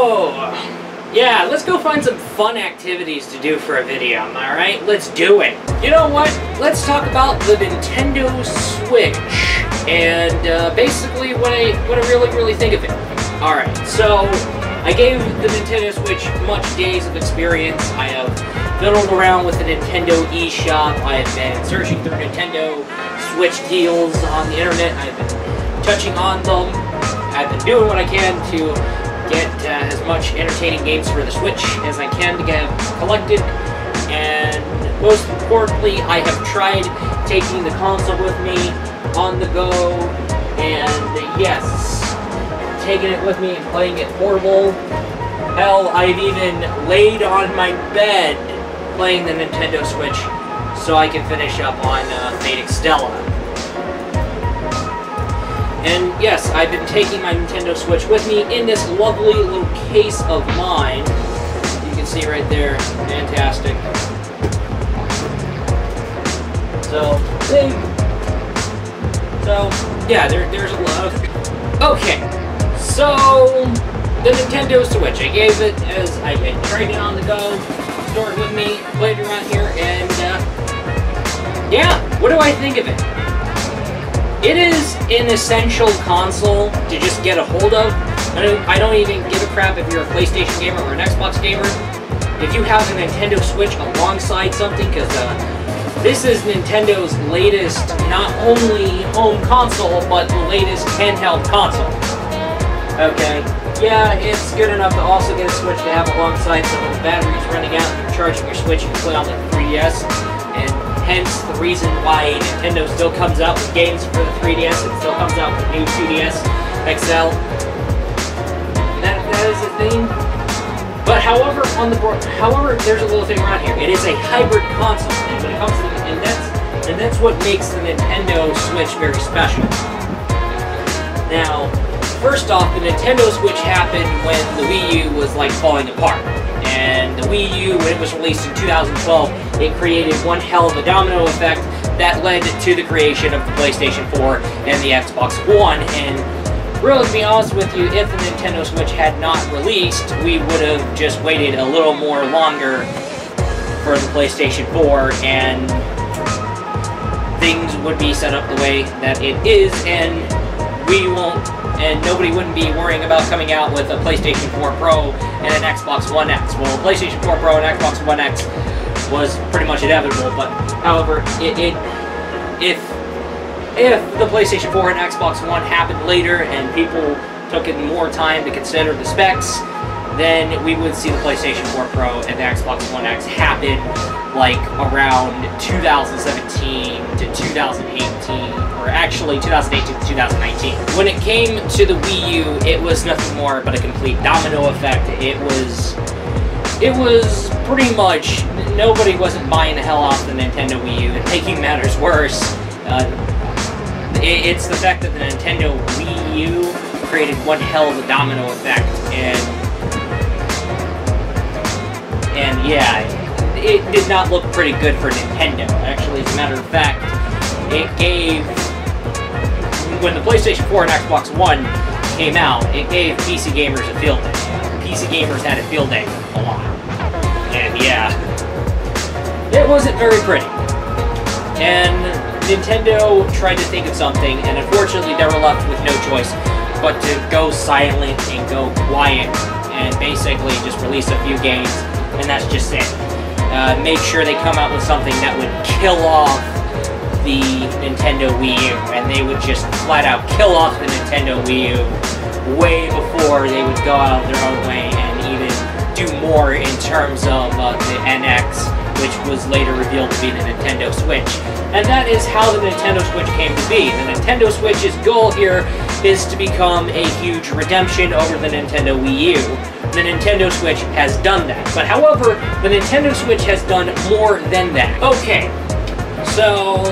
So, yeah, let's go find some fun activities to do for a video, alright? Let's do it. You know what? Let's talk about the Nintendo Switch and basically what I really think of it. Alright, so I gave the Nintendo Switch much days of experience. I have fiddled around with the Nintendo eShop. I have been searching through Nintendo Switch deals on the internet. I've been touching on them. I've been doing what I can to get as much entertaining games for the Switch as I can to get collected. And most importantly, I have tried taking the console with me on the go. And yes, taking it with me and playing it portable. Hell, I've even laid on my bed playing the Nintendo Switch so I can finish up on Fate Extella. And yes, I've been taking my Nintendo Switch with me in this lovely little case of mine. You can see right there, fantastic. So, yeah, there's a lot of... Okay, so, the Nintendo Switch, I gave it as I tried it on the go, stored it with me, played around here, and yeah, what do I think of it? It is an essential console to just get a hold of. I don't even give a crap if you're a PlayStation gamer or an Xbox gamer. If you have a Nintendo Switch alongside something, because this is Nintendo's latest, not only home console, but the latest handheld console. Okay, yeah, it's good enough to also get a Switch to have alongside some of the batteries running out and you're charging your Switch, you can play on the 3DS, and hence the reason why Nintendo still comes out with games for the 3DS and still comes out with the new 2DS XL. That is a thing. But however, there's a little thing around here. It is a hybrid console, and when it comes to and that's what makes the Nintendo Switch very special. Now, first off, the Nintendo Switch happened when the Wii U was like falling apart. And the Wii U, when it was released in 2012, it created one hell of a domino effect that led to the creation of the PlayStation 4 and the Xbox One. And really, to be honest with you, if the Nintendo Switch had not released, we would have just waited a little more longer for the PlayStation 4, and things would be set up the way that it is, and nobody wouldn't be worrying about coming out with a PlayStation 4 Pro and an Xbox One X. Well, PlayStation 4 Pro and Xbox One X was pretty much inevitable, but however, if the PlayStation 4 and Xbox One happened later and people took it more time to consider the specs, then we would see the PlayStation 4 Pro and the Xbox One X happen like around 2017 to 2018, or actually 2018 to 2019. When it came to the Wii U, it was nothing more but a complete domino effect. It was pretty much, nobody wasn't buying the hell off the Nintendo Wii U, and making matters worse, it's the fact that the Nintendo Wii U created one hell of a domino effect, and yeah, it did not look pretty good for Nintendo. Actually, as a matter of fact, it gave, when the PlayStation 4 and Xbox One came out, it gave PC gamers a field day. PC gamers had a field day a lot. And yeah, it wasn't very pretty. And Nintendo tried to think of something, and unfortunately they were left with no choice but to go silent and go quiet and basically just release a few games, and that's just it. Make sure they come out with something that would kill off the Nintendo Wii U, and they would just flat out kill off the Nintendo Wii U way before they would go out of their own way and even do more in terms of the NX, which was later revealed to be the Nintendo Switch. And that is how the Nintendo Switch came to be. The Nintendo Switch's goal here is to become a huge redemption over the Nintendo Wii U. The Nintendo Switch has done that. But however, the Nintendo Switch has done more than that. Okay, so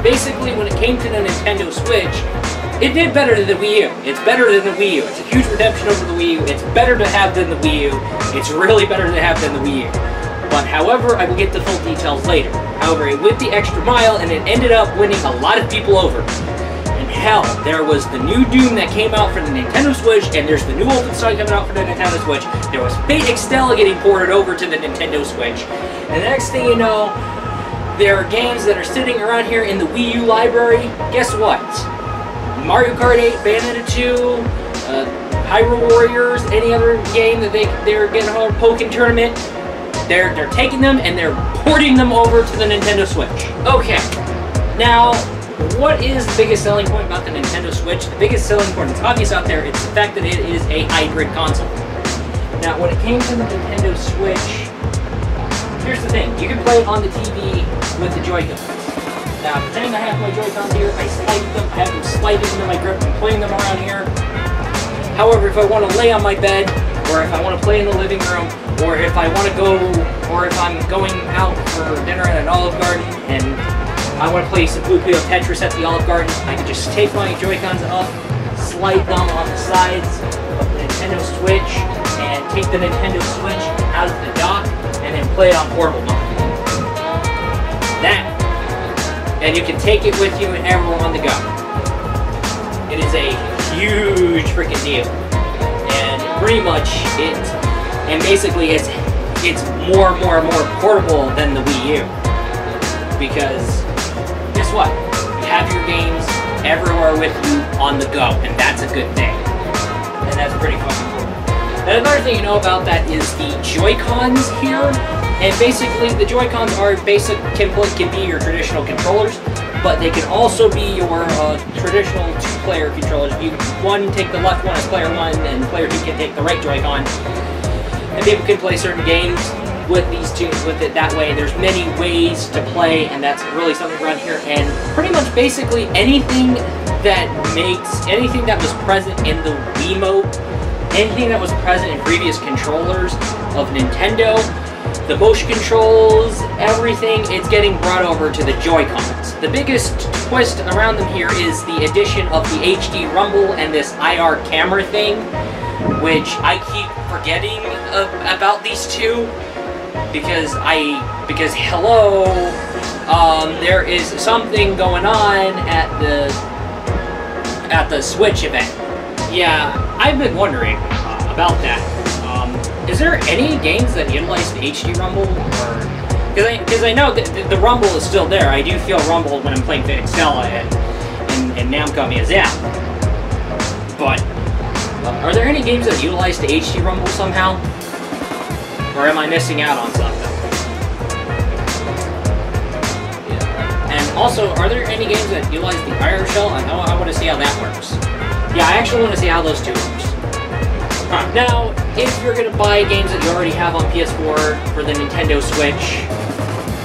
basically when it came to the Nintendo Switch, it did better than the Wii U. It's better than the Wii U. It's a huge redemption over the Wii U. It's better to have than the Wii U. It's really better to have than the Wii U. But however, I will get the full details later. However, it went the extra mile and it ended up winning a lot of people over. And hell, there was the new Doom that came out for the Nintendo Switch, and there's the new Wolfenstein coming out for the Nintendo Switch. There was Fate Extella getting ported over to the Nintendo Switch. And the next thing you know, there are games that are sitting around here in the Wii U library. Guess what? Mario Kart 8, Bayonetta 2, Hyrule Warriors, any other game that they're getting a Pokken Tournament, they're taking them and they're porting them over to the Nintendo Switch. Okay, now, what is the biggest selling point about the Nintendo Switch? The biggest selling point, it's obvious out there, it's the fact that it is a hybrid console. Now, when it came to the Nintendo Switch, here's the thing, you can play it on the TV with the Joy-Cons. Now, pretending I have my Joy-Cons here, I slide them, I have them sliding into my grip, I'm playing them around here. However, if I want to lay on my bed, or if I want to play in the living room, or if I want to go, or if I'm going out for dinner at an Olive Garden, and I want to play some Puyo Tetris at the Olive Garden, I can just take my Joy-Cons up, slide them on the sides of the Nintendo Switch, and take the Nintendo Switch out of the dock, and then play it on portable mode. That. And you can take it with you everywhere on the go. It is a huge freaking deal. And pretty much basically it's more and more portable than the Wii U. Because guess what? You have your games everywhere with you on the go, and that's a good thing. And that's pretty fucking cool. And another thing you know about that is the Joy-Cons here. And basically, the Joy-Cons are can be your traditional controllers, but they can also be your traditional two-player controllers. One take the left one as player one, and player two can take the right Joy-Con. And people can play certain games with these two, with it that way. There's many ways to play, and that's really something around here. And pretty much basically anything that was present in the Wiimote, anything that was present in previous controllers of Nintendo, the motion controls, everything, it's getting brought over to the Joy-Cons. The biggest twist around them here is the addition of the HD Rumble and this IR camera thing, which I keep forgetting about these two, because hello, there is something going on at the Switch event. Yeah, I've been wondering about that. Is there any games that utilize the HD Rumble? Because I know that the Rumble is still there. I do feel Rumble when I'm playing Fate Extella and Namco Museum. But are there any games that utilize the HD Rumble somehow? Or am I missing out on something? Yeah. And also, are there any games that utilize the IR shell? I want to see how that works. Yeah, I actually want to see how those two works. Now, if you're going to buy games that you already have on PS4 for the Nintendo Switch,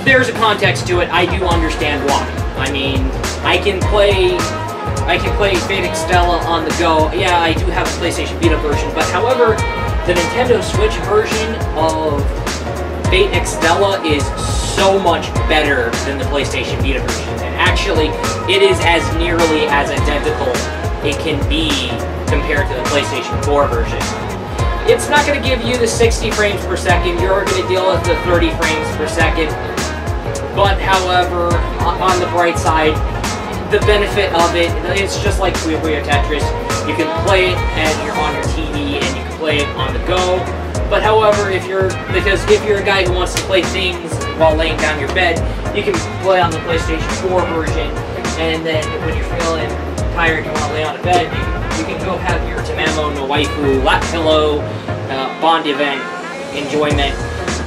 there's a context to it. I do understand why. I mean, I can play Fate Extella on the go. Yeah, I do have a PlayStation Vita version, but however, the Nintendo Switch version of Fate Extella is so much better than the PlayStation Vita version. And actually, it is as nearly as identical it can be compared to the PlayStation 4 version. It's not going to give you the 60 frames per second, you're going to deal with the 30 frames per second, but however, on the bright side, the benefit of it, it's just like Puyo Tetris. You can play it and you're on your TV and you can play it on the go, but however, if you're a guy who wants to play things while laying down your bed, you can play on the PlayStation 4 version, and then when you're feeling tired, you want to lay on a bed, you can go have your Tamamo no Waifu lap pillow Bond event enjoyment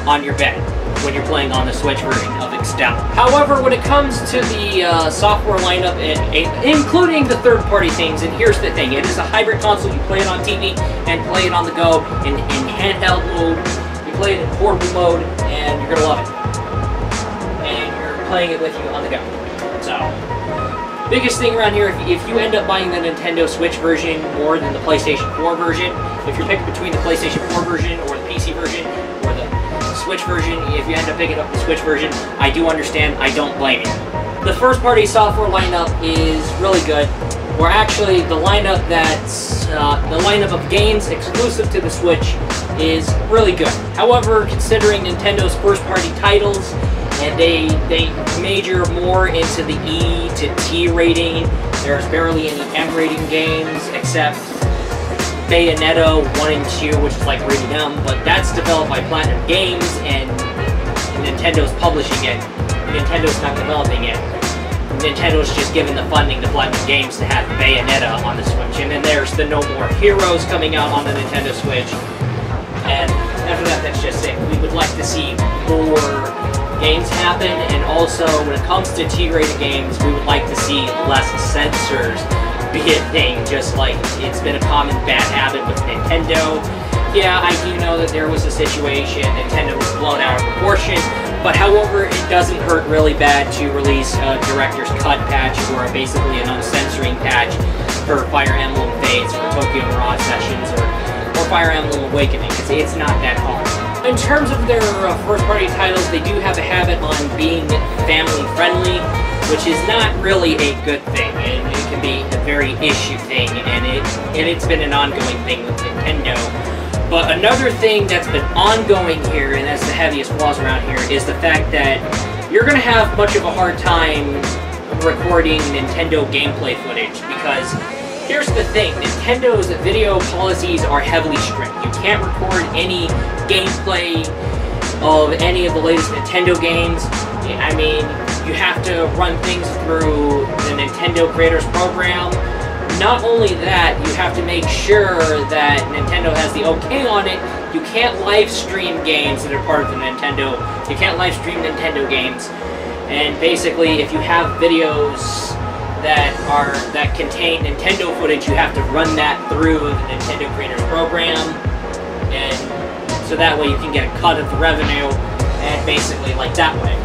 on your bed when you're playing on the Switch version of Extella. However, when it comes to the software lineup, including the third-party things, and here's the thing, it is a hybrid console. You play it on TV and play it on the go in handheld mode. You play it in portable mode, and you're gonna love it. And you're playing it with you on the go. So, biggest thing around here, if you end up buying the Nintendo Switch version more than the PlayStation 4 version, if you're picking between the PlayStation 4 version or the PC version or the Switch version, if you end up picking up the Switch version, I do understand, I don't blame you. The first-party software lineup is really good. Or actually, the lineup of games exclusive to the Switch is really good. However, considering Nintendo's first-party titles and they major more into the E to T rating. There's barely any M rating games except Bayonetta 1 and 2, which is like rated M, but that's developed by Platinum Games, and Nintendo's publishing it. Nintendo's not developing it. Nintendo's just giving the funding to Platinum Games to have Bayonetta on the Switch. And then there's the No More Heroes coming out on the Nintendo Switch. And after that, that's just it. We would like to see more games happen, and also when it comes to T-rated games, we would like to see less censors be a thing, just like it's been a common bad habit with Nintendo. Yeah, I do know that there was a situation, Nintendo was blown out of proportion, but however, it doesn't hurt really bad to release a Director's Cut patch, or basically an uncensoring patch for Fire Emblem Fates, or Tokyo Mirage Sessions, or Fire Emblem Awakening, because it's not that hard. In terms of their first-party titles, they do have a habit on being family-friendly, which is not really a good thing, and it can be a very issue thing, and it's been an ongoing thing with Nintendo. But another thing that's been ongoing here, and that's the heaviest walls around here, is the fact that you're going to have much of a hard time recording Nintendo gameplay footage, because here's the thing, Nintendo's video policies are heavily strict. You can't record any gameplay of any of the latest Nintendo games. I mean, you have to run things through the Nintendo Creators Program. Not only that, you have to make sure that Nintendo has the okay on it. You can't live stream games that are part of the Nintendo. You can't live stream Nintendo games. And basically, if you have videos that contain Nintendo footage, you have to run that through the Nintendo Creators Program, and so that way you can get a cut of the revenue, and basically like that way.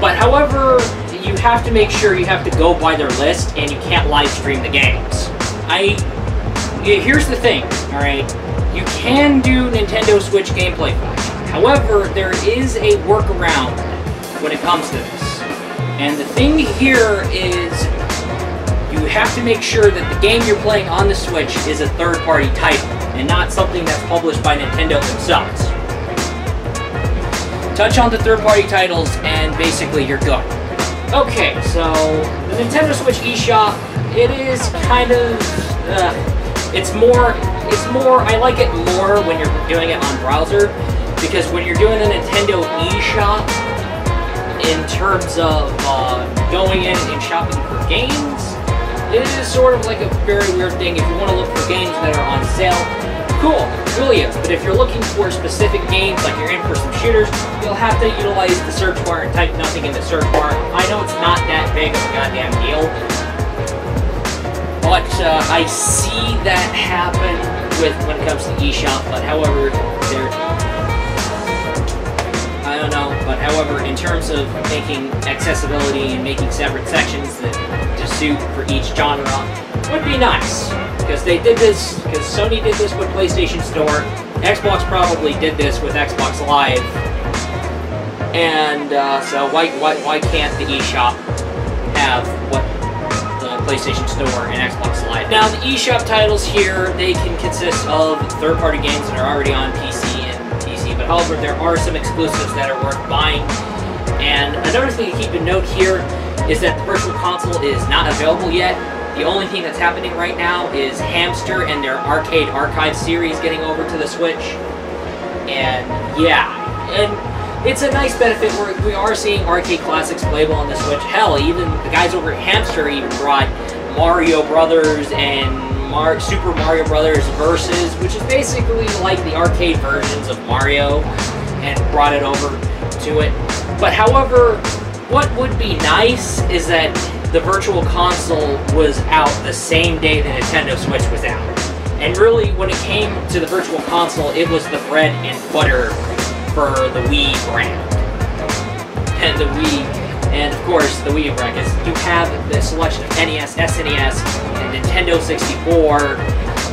But however, you have to make sure you have to go by their list, and you can't live stream the games. Here's the thing, alright? You can do Nintendo Switch gameplay footage. However, there is a workaround when it comes to this. And the thing here is, you have to make sure that the game you're playing on the Switch is a third-party title, and not something that's published by Nintendo themselves. Touch on the third-party titles, and basically you're good. Okay, so the Nintendo Switch eShop, it is kind of, I like it more when you're doing it on browser, because when you're doing the Nintendo eShop, in terms of going in and shopping for games, it is sort of like a very weird thing. If you want to look for games that are on sale, cool, it really is. But if you're looking for specific games, like you're in for some shooters, you'll have to utilize the search bar and type nothing in the search bar. I know it's not that big of a goddamn deal, but I see that happen when it comes to eShop. But however, I don't know. But however, in terms of making accessibility and making separate sections that to suit for each genre, would be nice. Because they did this, because Sony did this with PlayStation Store, Xbox probably did this with Xbox Live, and so why can't the eShop have what the PlayStation Store and Xbox Live? Now the eShop titles here, they can consist of third-party games that are already on PC and PC, but however there are some exclusives that are worth buying. And another thing to keep in note here is that the Virtual Console is not available yet. The only thing that's happening right now is Hamster and their Arcade Archive series getting over to the Switch. And yeah, and it's a nice benefit where we are seeing arcade classics playable on the Switch. Hell, even the guys over at Hamster even brought Mario Brothers and Super Mario Brothers Versus, which is basically like the arcade versions of Mario, and brought it over to it. But however, what would be nice is that the Virtual Console was out the same day the Nintendo Switch was out. And really, when it came to the Virtual Console, it was the bread and butter for the Wii brand. And the Wii, and of course, the Wii brand, because you have the selection of NES, SNES, and Nintendo 64,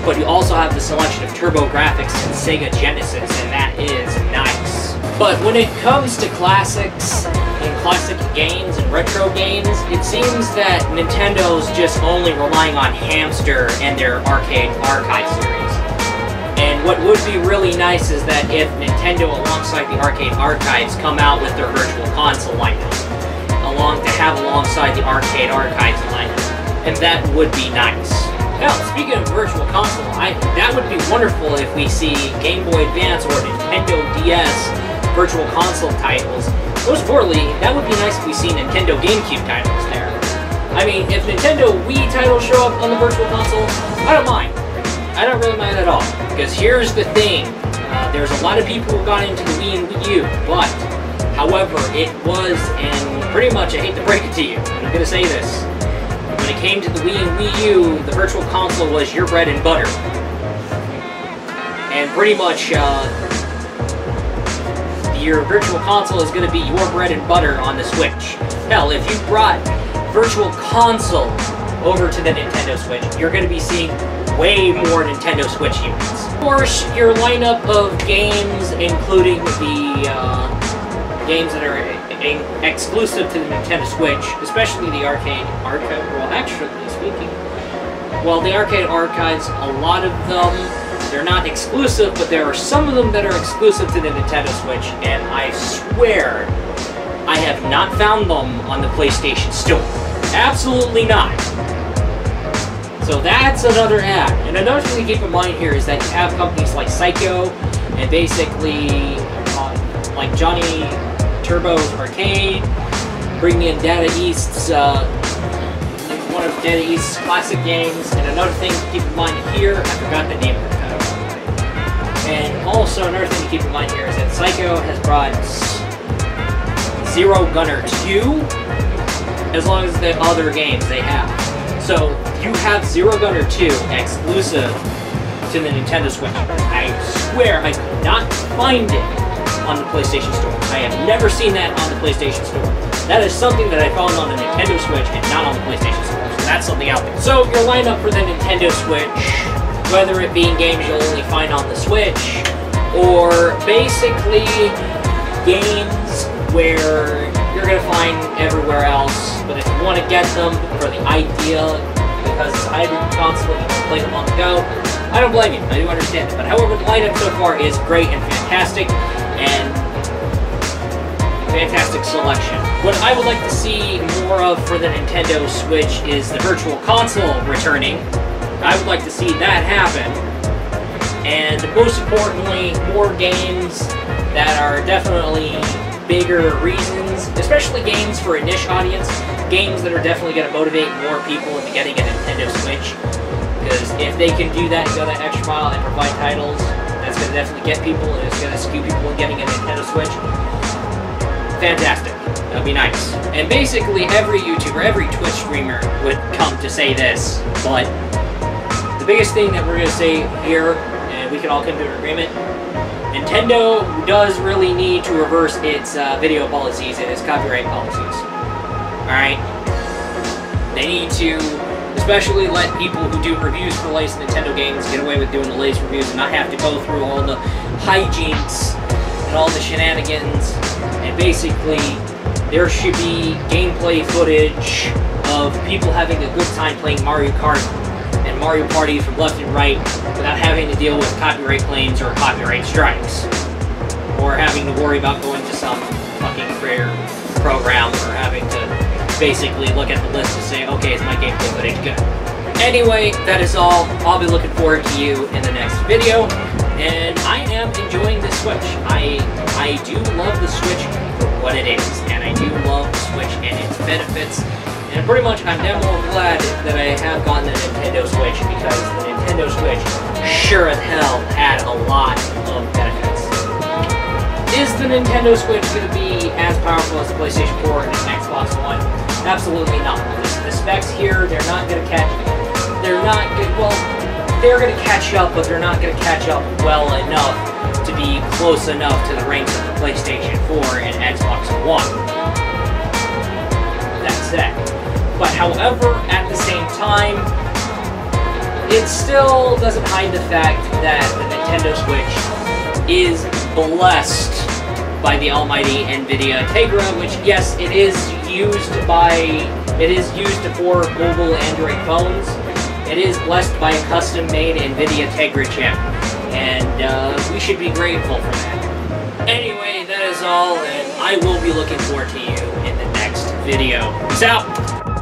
but you also have the selection of TurboGrafx and Sega Genesis, and that is nice. But when it comes to classics, and classic games and retro games, it seems that Nintendo's just only relying on Hamster and their Arcade Archive series. And what would be really nice is that if Nintendo, alongside the Arcade Archives, come out with their Virtual Console lineup, alongside the Arcade Archives lineup, and that would be nice. Now, speaking of Virtual Console, that would be wonderful if we see Game Boy Advance or Nintendo DS Virtual Console titles. Most importantly, that would be nice if we see Nintendo GameCube titles there. I mean, if Nintendo Wii titles show up on the Virtual Console, I don't mind. I don't really mind at all. Because here's the thing, there's a lot of people who got into the Wii and Wii U, but, however, it was, and pretty much, I hate to break it to you, I'm going to say this, when it came to the Wii and Wii U, the Virtual Console was your bread and butter. And pretty much, your Virtual Console is going to be your bread and butter on the Switch. Hell, if you brought Virtual Console over to the Nintendo Switch, you're going to be seeing way more Nintendo Switch units. Of course, your lineup of games, including the games that are exclusive to the Nintendo Switch, especially the Arcade Archive, well, actually speaking, well, the Arcade Archives, a lot of them, they're not exclusive, but there are some of them that are exclusive to the Nintendo Switch, and I swear I have not found them on the PlayStation Store. Absolutely not. So that's another ad. And another thing to keep in mind here is that you have companies like Psycho and basically like Johnny Turbo's Arcade, bringing in Data East's, one of Data East's classic games. And another thing to keep in mind here, I forgot the name of the title. And also another thing to keep in mind here is that Psycho has brought Zero Gunner 2, as long as the other games they have. So you have Zero Gunner 2 exclusive to the Nintendo Switch. I swear I could not find it on the PlayStation Store. I have never seen that on the PlayStation Store. That is something that I found on the Nintendo Switch and not on the PlayStation Store. So that's something out there. So your lineup for the Nintendo Switch, whether it be games you'll only find on the Switch, or basically games where you're going to find everywhere else, but if you want to get them for the idea, because it's a hybrid console and you can play them on the go, I don't blame you, I do understand it. But however, the lineup so far is great and fantastic, and fantastic selection. What I would like to see more of for the Nintendo Switch is the Virtual Console returning. I would like to see that happen, and most importantly, more games that are definitely bigger reasons, especially games for a niche audience, games that are definitely going to motivate more people into getting a Nintendo Switch, because if they can do that and go that extra mile and provide titles, that's going to definitely get people, and it's going to skew people in getting a Nintendo Switch. Fantastic. That would be nice. And basically every YouTuber, every Twitch streamer would come to say this, but the biggest thing that we're going to say here, and we can all come to an agreement, Nintendo does really need to reverse its video policies and its copyright policies. Alright? They need to especially let people who do reviews for latest Nintendo games get away with doing the latest reviews and not have to go through all the hijinks and all the shenanigans. And basically, there should be gameplay footage of people having a good time playing Mario Kart and Mario Party from left and right without having to deal with copyright claims or copyright strikes, or having to worry about going to some fucking career program, or having to basically look at the list and say, okay, is my gameplay footage good? Anyway, that is all. I'll be looking forward to you in the next video, and I am enjoying the Switch. I do love the Switch for what it is, and I do love the Switch and its benefits. And pretty much, I'm damn well glad that I have gotten the Nintendo Switch, because the Nintendo Switch sure as hell had a lot of benefits. Is the Nintendo Switch going to be as powerful as the PlayStation 4 and the Xbox One? Absolutely not. The specs here, they're not going to catch... They're not good... Well, they're going to catch up, but they're not going to catch up well enough to be close enough to the ranks of the PlayStation 4 and Xbox One. That said. But however, at the same time, it still doesn't hide the fact that the Nintendo Switch is blessed by the almighty NVIDIA Tegra, which, yes, it is used for mobile Android phones. It is blessed by a custom-made NVIDIA Tegra chip. and we should be grateful for that. Anyway, that is all, and I will be looking forward to you in the next video. Peace out!